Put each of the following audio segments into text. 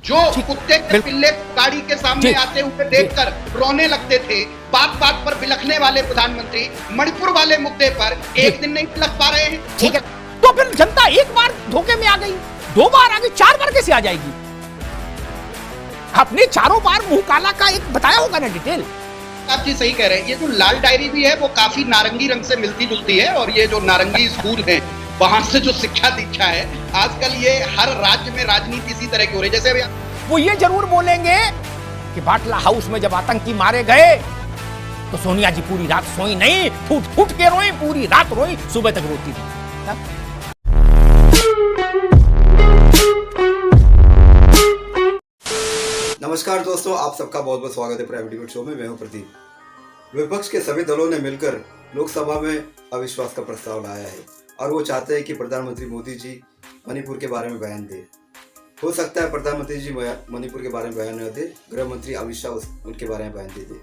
जो कुत्ते के पिल्ले गाड़ी के सामने आते हुए देखकर रोने लगते थे, बात बात पर बिलखने वाले प्रधानमंत्री मणिपुर वाले मुद्दे पर एक दिन नहीं बिलख पा रहे हैं। ठीक है, तो फिर जनता एक बार धोखे में आ गई, 2 बार आ गई, 4 बार कैसे आ जाएगी? आपने चारों बार मुंह काला का एक बताया होगा ना डिटेल। आप जी सही कह रहे हैं। ये जो लाल डायरी भी है वो काफी नारंगी रंग से मिलती जुलती है, और ये जो नारंगी स्कूल है वहां से जो शिक्षा दीक्षा है, आजकल ये हर राज्य में राजनीति इसी तरह की हो रही है। जैसे अभी वो ये जरूर बोलेंगे कि बाटला हाउस में जब आतंकी मारे गए तो सोनिया जी पूरी रात सोई नहीं, फूट फूट के रोई, पूरी रात रोई, सुबह तक रोती थी। नमस्कार दोस्तों, आप सबका बहुत बहुत स्वागत है प्राइम डिबेट शो में। मैं हूं प्रदीप। विपक्ष के सभी दलों ने मिलकर लोकसभा में अविश्वास का प्रस्ताव लाया है और वो चाहते हैं कि प्रधानमंत्री मोदी जी मणिपुर के बारे में बयान दें। हो सकता है प्रधानमंत्री जी मणिपुर के बारे में बयान न दे, गृह मंत्री अमित शाह उनके बारे में बयान दे दे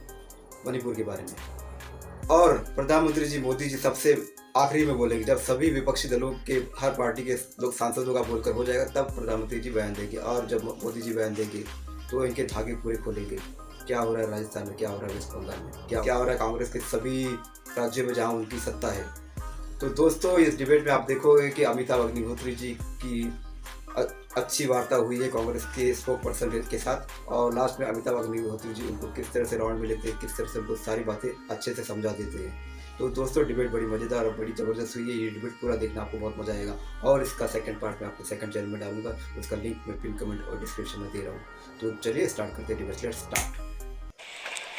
मणिपुर के बारे में, और प्रधानमंत्री जी मोदी जी सबसे आखिरी में बोलेंगे जब सभी विपक्षी दलों के हर पार्टी के लोग सांसदों का बोलकर हो जाएगा, तब प्रधानमंत्री जी बयान देंगे। और जब मोदी जी बयान देंगे तो इनके धागे पूरे खोलेंगे। क्या हो रहा है राजस्थान में, क्या हो रहा है वेस्ट बंगाल में, क्या हो रहा है कांग्रेस के सभी राज्यों में जहां उनकी सत्ता है। तो दोस्तों, इस डिबेट में आप देखोगे कि अमिताभ अग्निहोत्री जी की अच्छी वार्ता हुई है कांग्रेस के स्पोक पर्सन के साथ, और लास्ट में अमिताभ अग्निहोत्री जी उनको किस तरह से राउंड में लेते हैं, किस तरह से उनको सारी बातें अच्छे से समझा देते हैं। तो दोस्तों, डिबेट बड़ी मज़ेदार और बड़ी ज़बरदस्त हुई है। ये डिबेट पूरा देखना आपको बहुत मजा आएगा, और इसका सेकंड पार्ट मैं आपको सेकंड चैनल में डालूंगा, उसका लिंक मैं पिन कमेंट और डिस्क्रिप्शन में दे रहा हूँ। तो चलिए स्टार्ट करते हैं डिबेट। Let's start.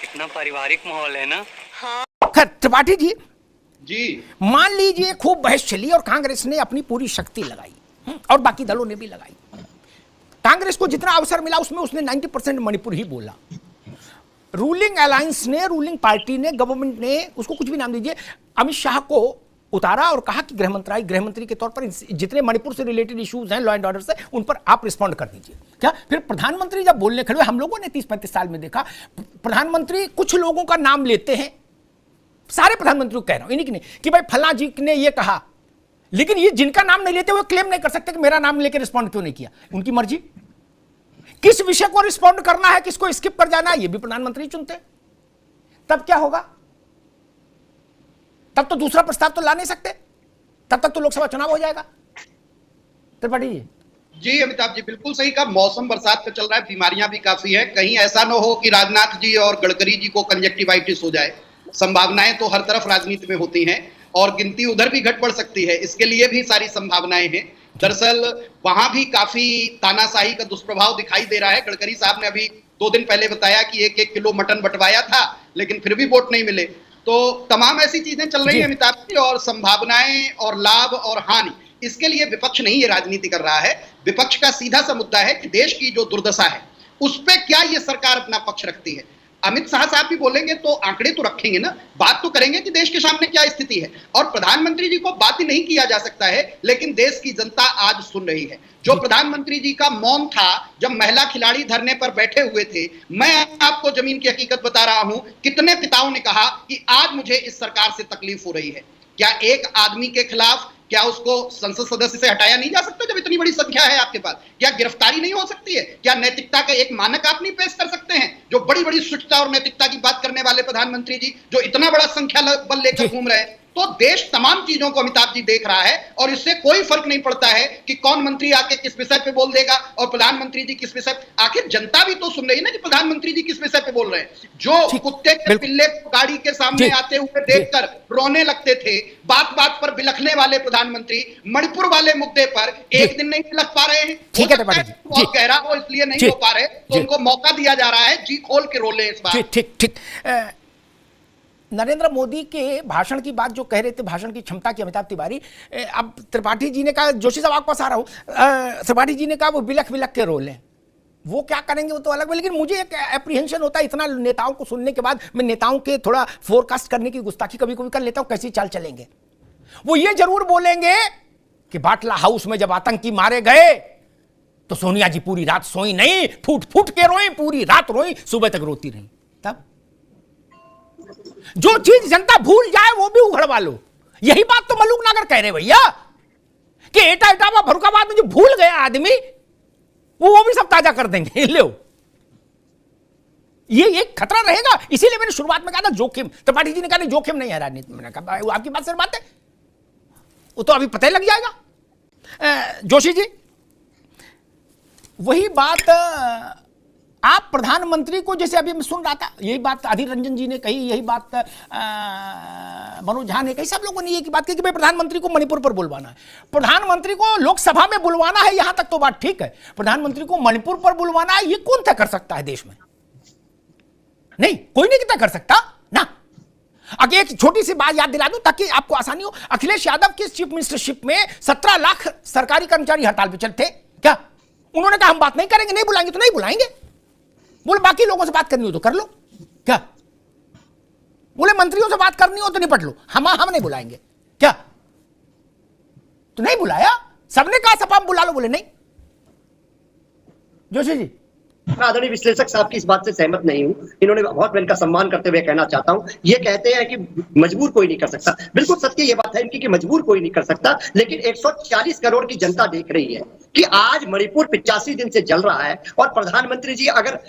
कितना पारिवारिक माहौल है ना। खैर त्रिपाठी जी, मान जी लीजिए खूब बहस चली और कांग्रेस ने अपनी पूरी शक्ति लगाई और बाकी दलों ने भी लगाई। कांग्रेस को जितना अवसर मिला उसमें उसने 90% मणिपुर ही बोला। रूलिंग अलायंस ने, रूलिंग पार्टी ने, गवर्नमेंट ने, उसको कुछ भी नाम दीजिए, अमित शाह को उतारा और कहा कि गृहमंत्री के तौर पर जितने मणिपुर से रिलेटेड इश्यूज हैं, लॉ एंड ऑर्डर से, उन पर आप रिस्पॉन्ड कर दीजिए। क्या फिर प्रधानमंत्री जब बोलने खड़े, हम लोगों ने 30-35 साल में देखा प्रधानमंत्री कुछ लोगों का नाम लेते हैं, सारे प्रधानमंत्री को कह रहा हूं, इन्हीं की नहीं, कि भाई फला जी ने ये कहा, लेकिन ये जिनका नाम नहीं लेते वो क्लेम नहीं कर सकते कि मेरा नाम लेकर रिस्पॉन्ड क्यों नहीं किया। उनकी मर्जी, किस विषय को रिस्पॉन्ड करना है, किसको स्किप कर जाना है, ये भी प्रधानमंत्री चुनते हैं। तब क्या होगा? तब तो दूसरा प्रस्ताव तो ला नहीं सकते, तब तक तो लोकसभा चुनाव हो जाएगा। त्रिपाठी जी। जी अमिताभ जी बिल्कुल सही कहा। मौसम बरसात का चल रहा है, बीमारियां भी काफी है, कहीं ऐसा न हो कि राजनाथ जी और गडकरी जी को कंजक्टिवाइटिस हो जाए। संभावनाएं तो हर तरफ राजनीति में होती हैं और गिनती उधर भी घट बढ़ सकती है, इसके लिए भी सारी संभावनाएं हैं। दरअसल वहां भी काफी तानाशाही का दुष्प्रभाव दिखाई दे रहा है। गडकरी साहब ने अभी 2 दिन पहले बताया कि 1-1 किलो मटन बंटवाया था, लेकिन फिर भी वोट नहीं मिले। तो तमाम ऐसी चीजें चल रही है अमिताभ जी, और संभावनाएं और लाभ और हानि, इसके लिए विपक्ष नहीं ये राजनीति कर रहा है। विपक्ष का सीधा सा मुद्दा है कि देश की जो दुर्दशा है उस पर क्या ये सरकार अपना पक्ष रखती है। अमित शाह साहब भी बोलेंगे तो आंकड़े तो रखेंगे ना, बात तो करेंगे कि देश के सामने क्या स्थिति है। और प्रधानमंत्री जी को बात ही नहीं किया जा सकता है, लेकिन देश की जनता आज सुन रही है। जो प्रधानमंत्री जी का मौन था जब महिला खिलाड़ी धरने पर बैठे हुए थे, मैं आपको जमीन की हकीकत बता रहा हूं, कितने पिताओं ने कहा कि आज मुझे इस सरकार से तकलीफ हो रही है। क्या एक आदमी के खिलाफ, क्या उसको संसद सदस्य से हटाया नहीं जा सकता जब इतनी बड़ी संख्या है आपके पास? क्या गिरफ्तारी नहीं हो सकती है? क्या नैतिकता का एक मानक आप नहीं पेश कर सकते हैं? जो बड़ी बड़ी शुचिता और नैतिकता की बात करने वाले प्रधानमंत्री जी जो इतना बड़ा संख्या बल लेकर घूम रहे हैं, तो देश तमाम चीजों को अमिताभ जी देख रहा है, और इससे कोई फर्क नहीं पड़ता है कि कौन मंत्री आके किस विषय पे बोल देगा और प्रधानमंत्री जी किस विषय। आखिर जनता भी तो सुन रही है ना कि प्रधानमंत्री जी किस विषय पे बोल रहे हैं। जो कुत्ते के पिल्ले गाड़ी के सामने आते हुए देखकर रोने लगते थे, बात बात पर बिलखने वाले प्रधानमंत्री मणिपुर वाले मुद्दे पर एक दिन नहीं बिलख पा रहे हैं। ठीक है, बहुत गहरा वो इसलिए नहीं हो पा रहे, तो उनको मौका दिया जा रहा है, जी खोल के रोले इस बार। ठीक। नरेंद्र मोदी के भाषण की बात जो कह रहे थे, भाषण की क्षमता की, अमिताभ तिवारी, अब त्रिपाठी जी ने कहा, जोशी साहब आपके पास आ रहा हूं, त्रिपाठी जी ने कहा वो बिलख बिलख के रोल है, वो क्या करेंगे वो तो अलग है, लेकिन मुझे एक एप्रीहेंशन होता है इतना नेताओं को सुनने के बाद। मैं नेताओं के थोड़ा फोरकास्ट करने की गुस्ताखी कभी कभी कर लेता हूं, कैसी चाल चलेंगे। वो ये जरूर बोलेंगे कि बाटला हाउस में जब आतंकी मारे गए तो सोनिया जी पूरी रात सोई नहीं, फूट फूट के रोई, पूरी रात रोई, सुबह तक रोती रही। तब जो चीज जनता भूल जाए वो भी उघड़वा लो। यही बात तो मलूक नगर कह रहे भैया कि एटा इटावा फरुखाबाद में जो भूल गया आदमी वो भी सब ताजा कर देंगे। लो, ये एक खतरा रहेगा। इसीलिए मैंने शुरुआत में कहा था जोखिम। त्रिपाठी जी ने कहा जोखिम नहीं है राजनीति में। मैंने कहा वो आपकी बात से बात है, वो तो अभी पता ही लग जाएगा। जोशी जी, वही बात आप प्रधानमंत्री को, जैसे अभी मैं सुन रहा था, यही बात अधीर रंजन जी ने कही, यही बात मनोज झा ने कही, सब लोगों ने ये बात कही कि भाई प्रधानमंत्री को मणिपुर पर बुलवाना है, प्रधानमंत्री को लोकसभा में बुलवाना है, यहां तक तो बात ठीक है। प्रधानमंत्री को मणिपुर पर बुलवाना है, ये कौन तय कर सकता है देश में? नहीं, कोई नहीं तय कर सकता ना। अगर एक छोटी सी बात याद दिला दूं ताकि आपको आसानी हो, अखिलेश यादव की चीफ मिनिस्टरशिप में 17 लाख सरकारी कर्मचारी हड़ताल पर चलते क्या? उन्होंने कहा हम बात नहीं करेंगे, नहीं बुलाएंगे तो नहीं बुलाएंगे। बोले बाकी लोगों से बात करनी हो तो कर लो, क्या? बोले मंत्रियों से बात करनी हो तो निपट लो, हम नहीं बुलाएंगे, क्या? तो नहीं बुलाया, सबने कहा सपा बुला लो, बोले नहीं। जोशी जी, मैं आदरणीय विश्लेषक साहब की इस बात से सहमत नहीं हूं। इन्होंने बहुत मैं इनका सम्मान करते हुए कहना चाहता हूं, ये कहते हैं कि मजबूर कोई नहीं कर सकता। बिल्कुल सत्य ये बात है इनकी कि मजबूर कोई नहीं कर सकता, लेकिन 140 करोड़ की जनता देख रही है कि आज मणिपुर 85 दिन से जल रहा है और प्रधानमंत्री जी अगर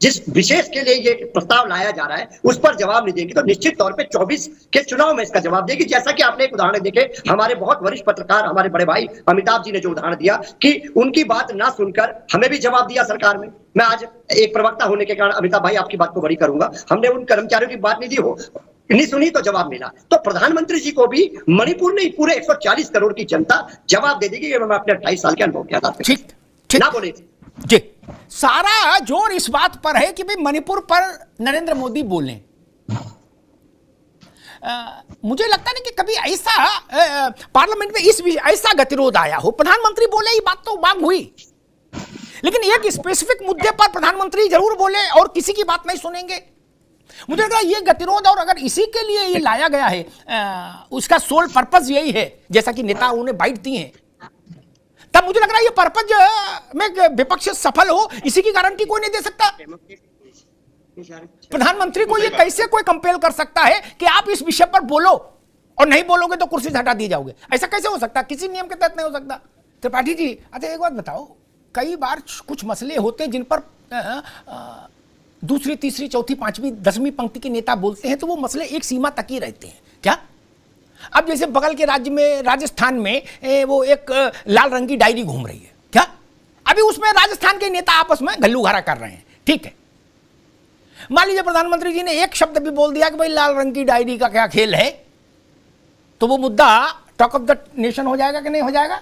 जिस विशेष के लिए ये प्रस्ताव लाया जा रहा है उस पर जवाब नहीं देंगे तो निश्चित तौर पे 24 के चुनाव में इसका जवाब देगी। जैसा कि आपने एक उदाहरण देखे, हमारे बहुत वरिष्ठ पत्रकार हमारे बड़े भाई अमिताभ जी ने जो उदाहरण दिया कि उनकी बात ना सुनकर हमें भी जवाब दिया सरकार में। मैं आज एक प्रवक्ता होने के कारण अमिताभ भाई आपकी बात को बड़ी करूंगा, हमने उन कर्मचारियों की बात नहीं सुनी तो जवाब मिला। तो प्रधानमंत्री जी को भी मणिपुर नहीं पूरे 140 करोड़ की जनता जवाब दे देगी। मैं अपने 28 साल के अनुभव के आधार पर ठीक ना बोले जी, सारा जोर इस बात पर है कि भाई मणिपुर पर नरेंद्र मोदी बोले। मुझे लगता नहीं कि कभी ऐसा पार्लियामेंट में इस विषय ऐसा गतिरोध आया हो। प्रधानमंत्री बोले ये बात तो बात हुई, लेकिन एक स्पेसिफिक मुद्दे पर प्रधानमंत्री जरूर बोले और किसी की बात नहीं सुनेंगे। मुझे लग रहा है ये गतिरोध, और अगर इसी के लिए ये लाया गया है, उसका सोल पर्पस यही है, जैसा कि नेताओं ने बाइट दी है, तब मुझे लग रहा है ये पर्पस में विपक्ष सफल हो, इसी की गारंटी कोई नहीं दे सकता। प्रधानमंत्री को ये कैसे कोई कंपेल कर सकता है कि आप इस विषय पर बोलो और नहीं बोलोगे तो कुर्सी से हटा दिए जाओगे? ऐसा कैसे हो सकता? किसी नियम के तहत नहीं हो सकता। त्रिपाठी जी, अच्छा एक बात बताओ, कई बार कुछ मसले होते हैं जिन पर दूसरी, तीसरी, चौथी, पांचवी, 10वीं पंक्ति के नेता बोलते हैं तो वो मसले एक सीमा तक ही रहते हैं, क्या? अब जैसे बगल के राज्य में, राजस्थान में वो एक लाल रंग की डायरी घूम रही है, क्या? अभी उसमें राजस्थान के नेता आपस में घल्लूघारा कर रहे हैं, ठीक है। मान लीजिए प्रधानमंत्री जी ने एक शब्द भी बोल दिया कि भाई लाल रंग की डायरी का क्या खेल है, तो वो मुद्दा टॉक ऑफ द नेशन हो जाएगा कि नहीं हो जाएगा?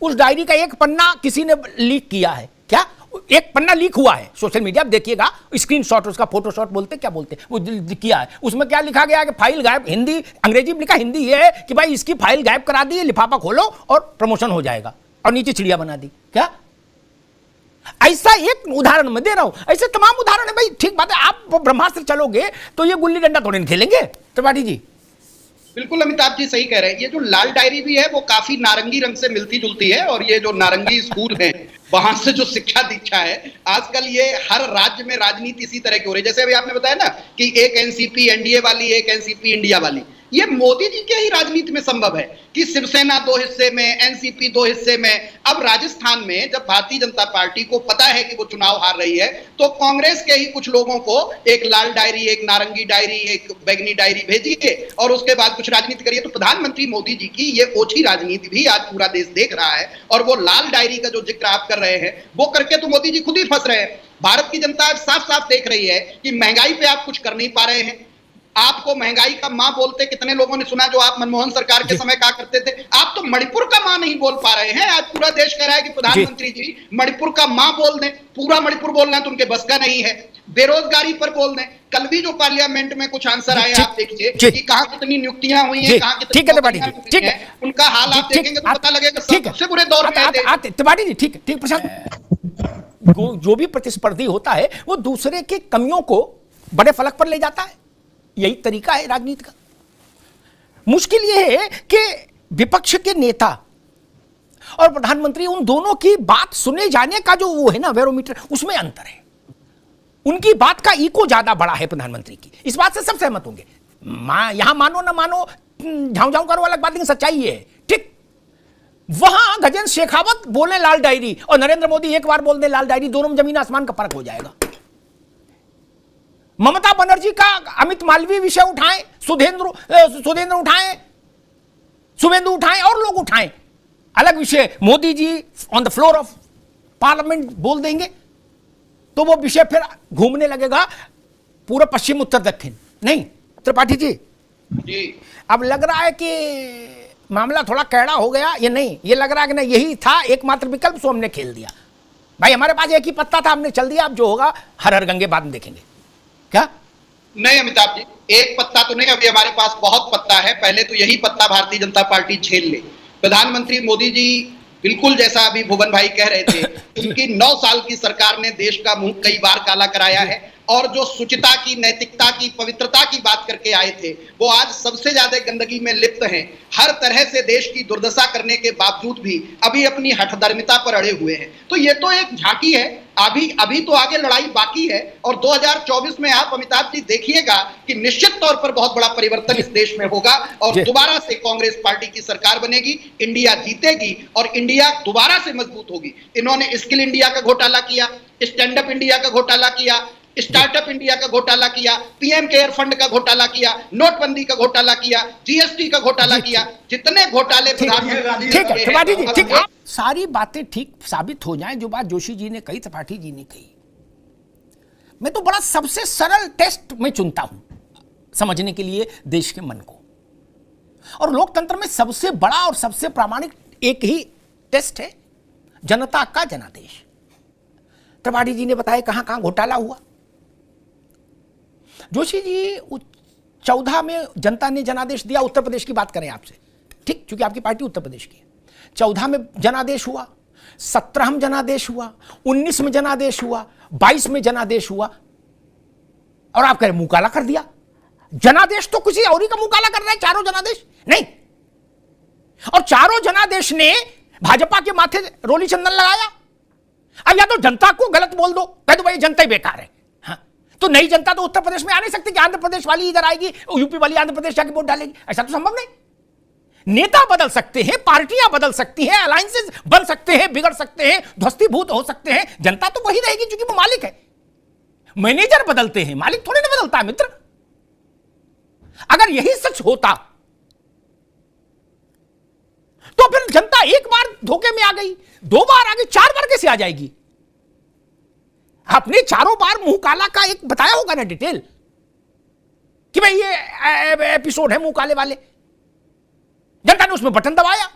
उस डायरी का एक पन्ना किसी ने लीक किया है, क्या? एक पन्ना लीक हुआ है सोशल मीडिया, देखिएगा स्क्रीनशॉट, उसका फोटोशॉट बोलते क्या बोलते, वो किया है। उसमें क्या लिखा गया कि फाइल गायब, हिंदी अंग्रेजी में लिखा, हिंदी ये है कि भाई इसकी फाइल गायब करा दी, लिफाफा खोलो और प्रमोशन हो जाएगा, और नीचे चिड़िया बना दी, क्या? ऐसा एक उदाहरण मैं दे रहा हूं, ऐसे तमाम उदाहरण है भाई। ठीक बात है, आप ब्रह्मास्त्र चलोगे तो ये गुल्ली डंडा थोड़ी खेलेंगे। त्रिपाठी जी, बिल्कुल अमिताभ जी सही कह रहे हैं। ये जो लाल डायरी भी है वो काफी नारंगी रंग से मिलती जुलती है, और ये जो नारंगी स्कूल है वहां से जो शिक्षा दीक्षा है, आजकल ये हर राज्य में राजनीति इसी तरह की हो रही है। जैसे अभी आपने बताया ना कि एक एनसीपी एनडीए वाली, एक एनसीपी इंडिया वाली, ये मोदी जी के ही राजनीति में संभव है कि शिवसेना 2 हिस्से में, एनसीपी 2 हिस्से में। अब राजस्थान में जब भारतीय जनता पार्टी को पता है कि वो चुनाव हार रही है, तो कांग्रेस के ही कुछ लोगों को एक लाल डायरी, एक नारंगी डायरी, एक बैगनी डायरी भेजिए और उसके बाद कुछ राजनीति करिए। तो प्रधानमंत्री मोदी जी की ये ओछी राजनीति भी आज पूरा देश देख रहा है, और वो लाल डायरी का जो जिक्र आप कर रहे हैं वो करके तो मोदी जी खुद ही फंस रहे हैं। भारत की जनता साफ साफ देख रही है कि महंगाई पे आप कुछ कर नहीं पा रहे हैं। आपको महंगाई का मां बोलते कितने लोगों ने सुना जो आप मनमोहन सरकार के समय कहा करते थे। आप तो मणिपुर का मां नहीं बोल पा रहे हैं। आज पूरा देश कह रहा है कि प्रधानमंत्री जी मणिपुर का मां बोल दें, पूरा मणिपुर बोलना तो उनके बस का नहीं है। बेरोजगारी पर बोल दें। कल भी जो पार्लियामेंट में कुछ आंसर आए आप देखिए कि कहां कितनी नियुक्तियां हुई हैं, कहां कितनी, ठीक है, उनका हाल आप देखेंगे तो पता लगेगा सबसे बुरे दौर में है। त्रिपाठी जी, ठीक ठीक, प्रशांत, जो भी प्रतिस्पर्धी होता है वो दूसरे की कमियों को बड़े फलक पर ले जाता है, यही तरीका है राजनीति का। मुश्किल यह है कि विपक्ष के नेता और प्रधानमंत्री, उन दोनों की बात सुने जाने का जो वो है ना बैरोमीटर, उसमें अंतर है। उनकी बात का इको ज्यादा बड़ा है प्रधानमंत्री की, इस बात से सब सहमत होंगे। यहां मानो ना मानो, झाऊ झाऊ करो अलग बात, लेकिन सच्चाई है, ठीक। वहां गजेंद्र शेखावत बोले लाल डायरी और नरेंद्र मोदी एक बार बोल दे लाल डायरी, दोनों में जमीन आसमान का फर्क हो जाएगा। ममता बनर्जी का अमित मालवीय विषय उठाएं, सुधेंद्र उठाएं, शुभेंदु उठाएं और लोग उठाएं, अलग विषय Modi ji on the floor of parliament बोल देंगे तो वो विषय फिर घूमने लगेगा पूरा पश्चिम उत्तर दक्षिण। नहीं त्रिपाठी जी, अब लग रहा है कि मामला थोड़ा कैड़ा हो गया। ये नहीं, ये लग रहा है कि नहीं यही था एकमात्र विकल्प, सो हमने खेल दिया भाई, हमारे पास एक ही पत्ता था, हमने चल दिया, अब जो होगा हर हर गंगे बाद में देखेंगे। क्या नहीं अमिताभ जी, एक पत्ता तो नहीं, अभी हमारे पास बहुत पत्ता है। पहले तो यही पत्ता भारतीय जनता पार्टी झेल ले। प्रधानमंत्री मोदी जी बिल्कुल जैसा अभी भुवन भाई कह रहे थे, उनकी 9 साल की सरकार ने देश का मुंह कई बार काला कराया है, और जो शुचिता की, नैतिकता की, पवित्रता की बात करके आए थे वो आज सबसे ज्यादा गंदगी में लिप्त हैं। हर तरह से देश की दुर्दशा करने के बावजूद भी अभी अपनी हठधर्मिता पर अड़े हुए हैं। तो ये तो एक झांकी है, अभी तो आगे लड़ाई बाकी है। और 2024 में आप अमिताभ जी देखिएगा कि निश्चित तौर पर बहुत बड़ा परिवर्तन इस देश में होगा और दोबारा से कांग्रेस पार्टी की सरकार बनेगी, इंडिया जीतेगी और इंडिया दोबारा से मजबूत होगी। इन्होंने स्किल इंडिया का घोटाला किया, स्टैंड अप इंडिया का घोटाला किया, स्टार्टअप इंडिया का घोटाला किया, पीएम केयर फंड का घोटाला किया, नोटबंदी का घोटाला किया, जीएसटी का घोटाला किया, जितने घोटाले प्रधानमंत्री ठीक है त्रिपाठी जी, ठीक है, सारी बातें ठीक साबित हो जाएं जो बात जोशी जी ने कही, त्रिपाठी जी ने कही। मैं तो बड़ा सबसे सरल टेस्ट में चुनता हूं समझने के लिए देश के मन को, और लोकतंत्र में सबसे बड़ा और सबसे प्रामाणिक एक ही टेस्ट है, जनता का जनादेश। त्रिपाठी जी ने बताया कहां कहां घोटाला हुआ। जोशी जी 14 में जनता ने जनादेश दिया, उत्तर प्रदेश की बात करें आपसे, ठीक, क्योंकि आपकी पार्टी उत्तर प्रदेश की है। 14 में जनादेश हुआ, 17 में जनादेश हुआ, 19 में जनादेश हुआ, 22 में जनादेश हुआ, और आप कह रहे मुंह काला कर दिया। जनादेश तो किसी और ही का मुंह काला कर रहा है, चारों जनादेश नहीं। और चारों जनादेश ने भाजपा के माथे रोली चंदन लगाया। अब या तो जनता को गलत बोल दो, कह दो भाई जनता ही बेकार है, हाँ, तो नई जनता तो उत्तर प्रदेश में आ नहीं सकती कि आंध्र प्रदेश वाली इधर आएगी, यूपी वाली आंध्र प्रदेश जाके वोट डालेगी, ऐसा तो संभव नहीं। नेता बदल सकते हैं, पार्टियां बदल सकती हैं, अलायंसेस बन सकते हैं, बिगड़ सकते हैं, ध्वस्तीभूत हो सकते हैं, जनता तो वही रहेगी क्योंकि वो मालिक है। मैनेजर बदलते हैं, मालिक थोड़ी ना बदलता है मित्र। अगर यही सच होता तो फिर जनता एक बार धोखे में आ गई, 2 बार आ गई, 4 बार कैसे आ जाएगी? आपने चारों बार मुंह काला का एक बताया होगा ना डिटेल कि भाई ये एपिसोड है मुंह काले वाले, जनता ने उसमें बटन दबाया।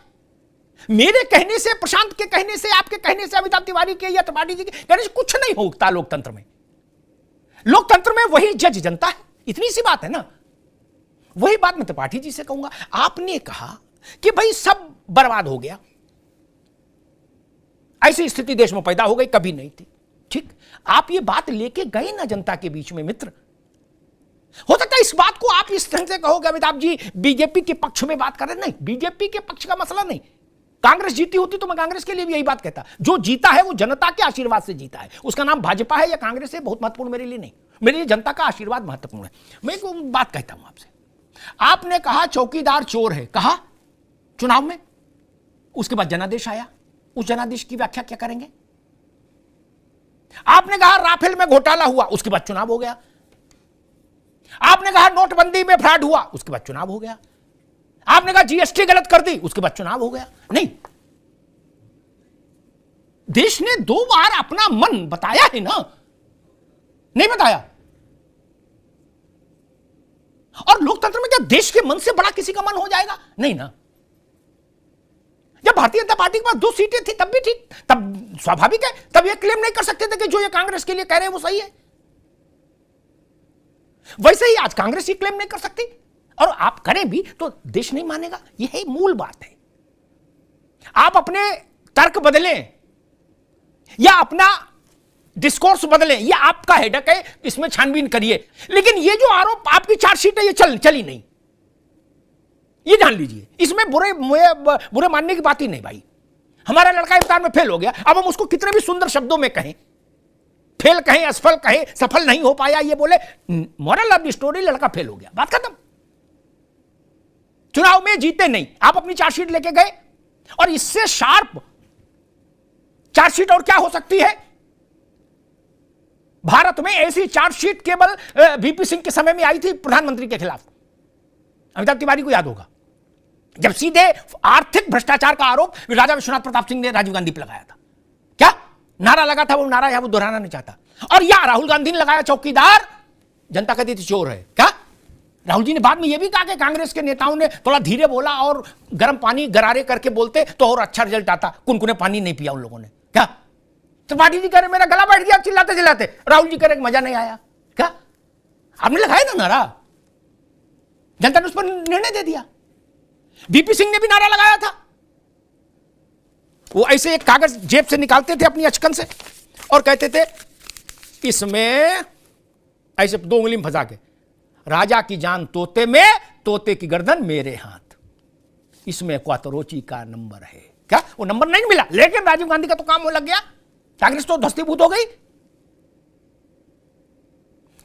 मेरे कहने से, प्रशांत के कहने से, आपके कहने से, अमिताभ तिवारी के या त्रिपाठी जी के कहने से कुछ नहीं होता लोकतंत्र में। लोकतंत्र में वही जज जनता है, इतनी सी बात है ना। वही बात मैं त्रिपाठी जी से कहूंगा। आपने कहा कि भाई सब बर्बाद हो गया, ऐसी स्थिति देश में पैदा हो गई, कभी नहीं थी, ठीक। आप ये बात लेके गए ना जनता के बीच में मित्र। हो सकता है इस बात को आप इस ढंग से कहोगे अमिताभ जी बीजेपी के पक्ष में बात कर रहे, नहीं, बीजेपी के पक्ष का मसला नहीं। कांग्रेस जीती होती तो मैं कांग्रेस के लिए भी यही बात कहता। जो जीता है वो जनता के आशीर्वाद से जीता है, उसका नाम भाजपा है या कांग्रेस है बहुत महत्वपूर्ण मेरे लिए नहीं, मेरे लिए जनता का आशीर्वाद महत्वपूर्ण है। मैं एक बात कहता हूं आपसे, आपने कहा चौकीदार चोर है, कहा चुनाव में, उसके बाद जनादेश आया, उस जनादेश की व्याख्या क्या करेंगे? आपने कहा राफेल में घोटाला हुआ, उसके बाद चुनाव हो गया। आपने कहा नोटबंदी में फ्रॉड हुआ, उसके बाद चुनाव हो गया। आपने कहा जीएसटी गलत कर दी, उसके बाद चुनाव हो गया। नहीं, देश ने 2 बार अपना मन बताया है ना, नहीं बताया? और लोकतंत्र में क्या देश के मन से बड़ा किसी का मन हो जाएगा? नहीं ना। जब भारतीय जनता पार्टी के पास 2 सीटें थी तब भी ठीक, तब स्वाभाविक है, तब ये क्लेम नहीं कर सकते थे कि जो ये कांग्रेस के लिए कह रहे हैं वो सही है। वैसे ही आज कांग्रेस ये क्लेम नहीं कर सकती, और आप करें भी तो देश नहीं मानेगा। यह मूल बात है। आप अपने तर्क बदलें या अपना डिस्कोर्स बदलें, यह आपका हेडक है, इसमें छानबीन करिए। लेकिन ये जो आरोप आपकी चार्जशीट है ये चली नहीं, ये जान लीजिए। इसमें बुरे मानने की बात ही नहीं भाई। हमारा लड़का इम्तिहान में फेल हो गया, अब हम उसको कितने भी सुंदर शब्दों में कहें, फेल कहें, असफल कहें, सफल नहीं हो पाया, ये बोले, मॉरल ऑफ द स्टोरी लड़का फेल हो गया, बात खत्म। चुनाव में जीते नहीं, आप अपनी चार्जशीट लेके गए, और इससे शार्प चार्जशीट और क्या हो सकती है? भारत में ऐसी चार्जशीट केवल वीपी सिंह के समय में आई थी प्रधानमंत्री के खिलाफ। अमिताभ तिवारी को याद होगा, जब सीधे आर्थिक भ्रष्टाचार का आरोप राजा विश्वनाथ प्रताप सिंह ने राजीव गांधी पर लगाया था। क्या नारा लगा था? वो नारा यहां वो दोहराना नहीं चाहता। और या राहुल गांधी ने लगाया चौकीदार, जनता कहती थी चोर है। क्या राहुल जी ने बाद में यह भी कहा कि कांग्रेस के नेताओं ने थोड़ा धीरे बोला और गर्म पानी गरारे करके बोलते तो और अच्छा रिजल्ट आता। कुनकुने पानी नहीं पिया उन लोगों ने। क्या त्रिपाठी जी कह रहे मेरा गला बैठ गया चिल्लाते चिल्लाते, राहुल जी कह रहे मजा नहीं आया। क्या आपने लगाया ना नारा, जनता ने उस पर निर्णय दे दिया। वीपी सिंह ने भी नारा लगाया था। वो ऐसे एक कागज जेब से निकालते थे अपनी अचकन से और कहते थे इसमें ऐसे 2 उंगली में फंसा के, राजा की जान तोते में, तोते की गर्दन मेरे हाथ, इसमें क्वातरोची का नंबर है। क्या वो नंबर नहीं मिला, लेकिन राजीव गांधी का तो काम हो लग गया, कांग्रेस तो धस्तीभूत हो गई।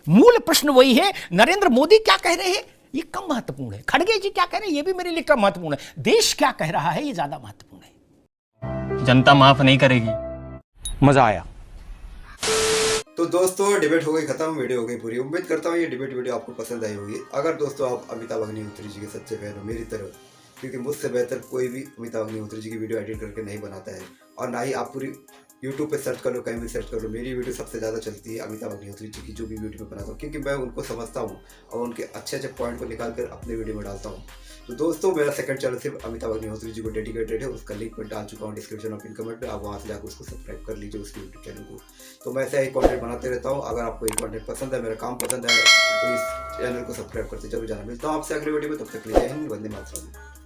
मूल प्रश्न वही है, नरेंद्र मोदी क्या कह रहे हैं ये कम महत्वपूर्ण है, खड़गे जी क्या कह रहे हैं ये भी मेरे लिए कम महत्वपूर्ण है, देश क्या कह रहा है ये ज्यादा महत्वपूर्ण है। जनता माफ नहीं करेगी। मजा आया। तो दोस्तों डिबेट हो गई खत्म, वीडियो हो गई पूरी। उम्मीद करता हूँ ये डिबेट वीडियो आपको पसंद आई होगी। अगर दोस्तों आप अमिताभ अग्निहोत्री जी के सच्चे फैन हो मेरी तरह, क्योंकि मुझसे बेहतर कोई भी अमिताभ अग्निहोत्री जी की वीडियो एडिट करके नहीं बनाता है, और ना ही आप पूरी यूट्यूब पे सर्च कर लो, कहीं भी सर्च कर लो, मेरी वीडियो सबसे ज़्यादा चलती है अमिताभ अग्निहोत्री जी की जो भी वीडियो बनाता हूँ, क्योंकि मैं उनको समझता हूँ और उनके अच्छे अच्छे पॉइंट को निकाल कर अपने वीडियो में डालता हूँ। तो दोस्तों मेरा सेकंड चैनल सिर्फ अमिताभ अग्निहोत्री जी को डेडिकेटेड है, उसका लिंक मैं डाल चुका हूँ डिस्क्रिप्शन और पिन कमेंट में, आप वहाँ से जाकर उसको सब्सक्राइब कर लीजिए उसके यूट्यूब चैनल को। तो मैं ऐसा ही कंटेंट बनाते रहता हूँ। अगर आपको ये कंटेंट पसंद है, मेरा काम पसंद है, तो इस चैनल को सब्सक्राइब करते जरूर जाना। मिलता हूँ आपसे अगले वीडियो में, तब तक के लिए जय हिंद, वंदे मातरम।